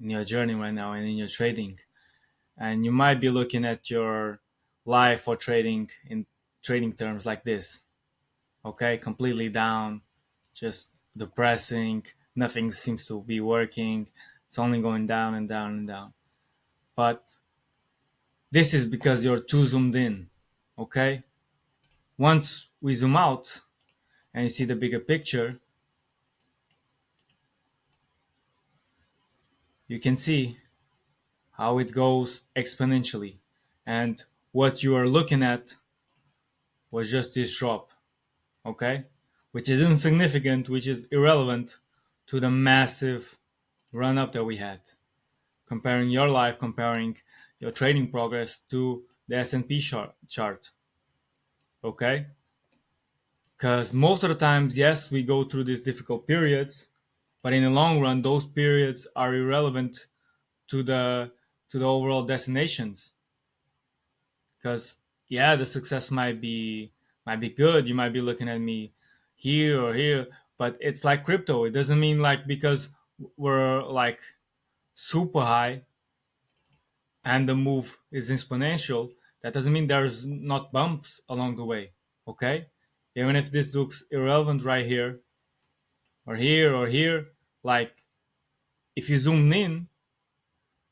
in your journey right now and in your trading. And you might be looking at your life or trading in trading terms like this. Okay, completely down, just depressing. Nothing seems to be working. It's only going down and down and down. But this is because you're too zoomed in. Okay, once we zoom out and you see the bigger picture, you can see how it goes exponentially. And what you are looking at was just this drop, okay? Which is insignificant, which is irrelevant to the massive run up that we had. Comparing your life, comparing your trading progress to the S&P chart, okay? Because most of the times, yes, we go through these difficult periods, but in the long run, those periods are irrelevant to the overall destinations. Because yeah, the success might be good. You might be looking at me here or here, but it's like crypto. It doesn't mean like because we're like super high and the move is exponential, that doesn't mean there's not bumps along the way. Okay, even if this looks irrelevant right here or here, like if you zoom in,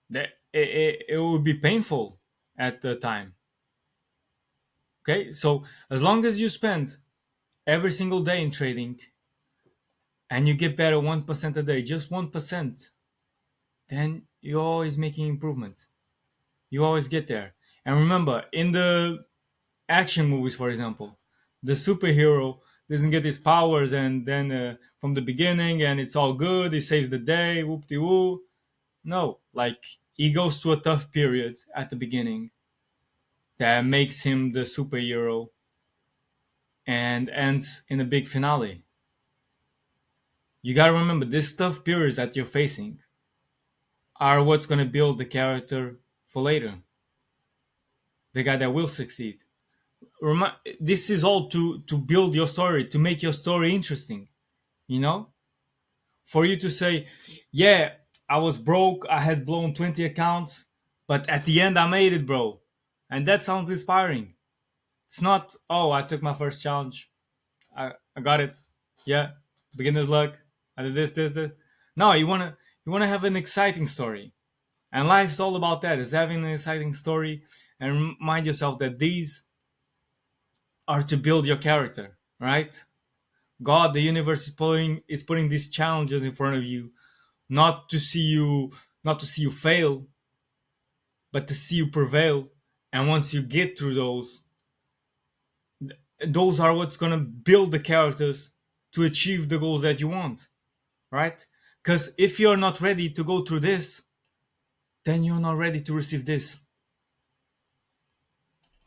that it would be painful at the time. Okay, so as long as you spend every single day in trading and you get better 1% a day, just 1%, then you're always making improvements. You always get there. And remember, in the action movies, for example, the superhero doesn't get his powers and then from the beginning and it's all good, he saves the day, whoop de woo. No, like he goes through a tough period at the beginning that makes him the superhero and ends in a big finale. You gotta remember, this tough periods that you're facing are what's gonna build the character for later. The guy that will succeed. This is all to build your story, to make your story interesting. You know, for you to say, "Yeah, I was broke. I had blown 20 accounts, but at the end I made it, bro," and that sounds inspiring. It's not, "Oh, I took my first challenge. I got it. Yeah, beginner's luck. I did this." No, you wanna have an exciting story. And life's all about that, is having an exciting story and remind yourself that these are to build your character, right? God, the universe is putting these challenges in front of you, not to see you not to see you fail, but to see you prevail. And once you get through those are what's gonna build the characters to achieve the goals that you want, right? Because if you're not ready to go through this, then you're not ready to receive this.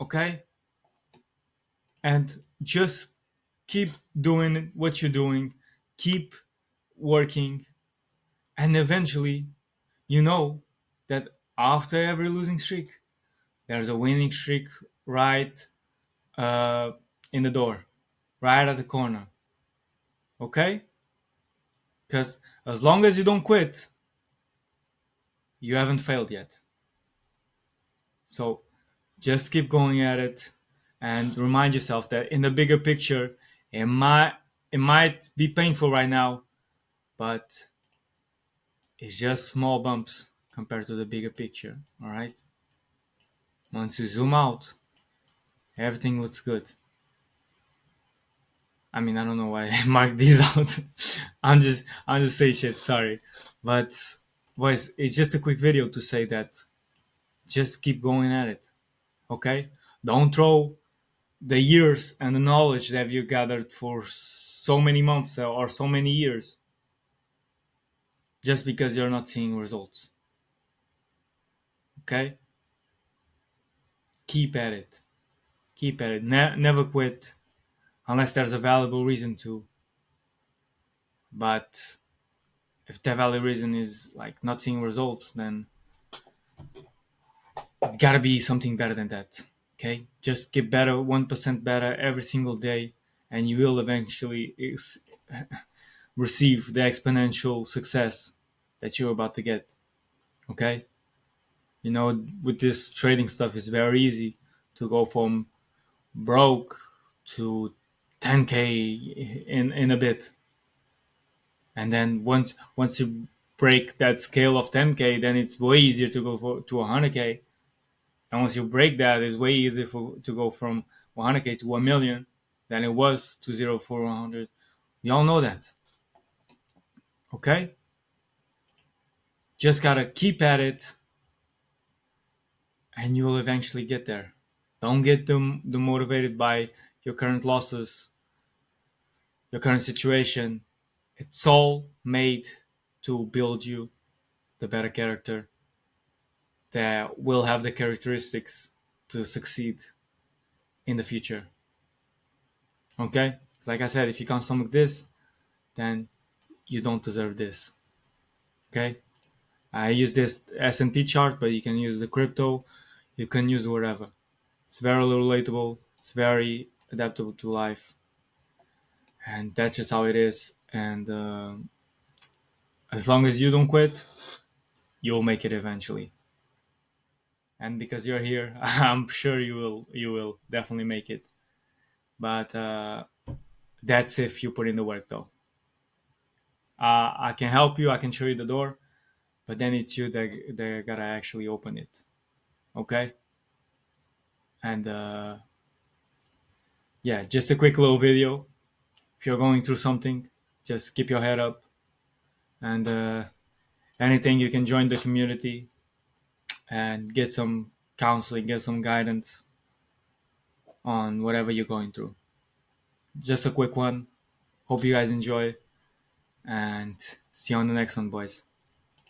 Okay? And just keep doing what you're doing, keep working, and eventually you know that after every losing streak there's a winning streak right uh, in the door, right at the corner. Okay, because as long as you don't quit, you haven't failed yet. So just keep going at it and remind yourself that in the bigger picture it might it might be painful right now, but it's just small bumps compared to the bigger picture. All right. Once you zoom out, everything looks good. I mean, I don't know why I marked these out. I'm just saying shit. Sorry, but boys, it's just a quick video to say that just keep going at it. Okay, don't throw the years and the knowledge that you gathered for so many months or so many years just because you're not seeing results. Okay, keep at it. Keep at it. Never quit unless there's a valuable reason to. But if the valid reason is like not seeing results, then it gotta be something better than that. Okay, just get better, 1% better every single day, and you will eventually receive the exponential success that you're about to get. Okay, with this trading stuff, it's very easy to go from broke to 10K in a bit, and then once you break that scale of 10K, then it's way easier to go to 100K. And once you break that, it's way easier to go from 100K to 1 million than it was to 0 400. We all know that. Okay, just gotta keep at it, and you will eventually get there. Don't get demotivated by your current losses, your current situation. It's all made to build you the better character that will have the characteristics to succeed in the future. Okay? Like I said, if you can't stomach this, then you don't deserve this. Okay? I use this S&P chart, but you can use the crypto, you can use whatever. It's very relatable, it's very adaptable to life, and that's just how it is. And as long as you don't quit, you'll make it eventually. And because you're here, I'm sure you will definitely make it. But that's if you put in the work, though. I can help you, I can show you the door, but then it's you that gotta actually open it. Okay? And yeah, just a quick little video. If you're going through something, just keep your head up, and anything you can join the community and get some counseling, get some guidance on whatever you're going through. Just a quick one. Hope you guys enjoy, and see you on the next one, boys.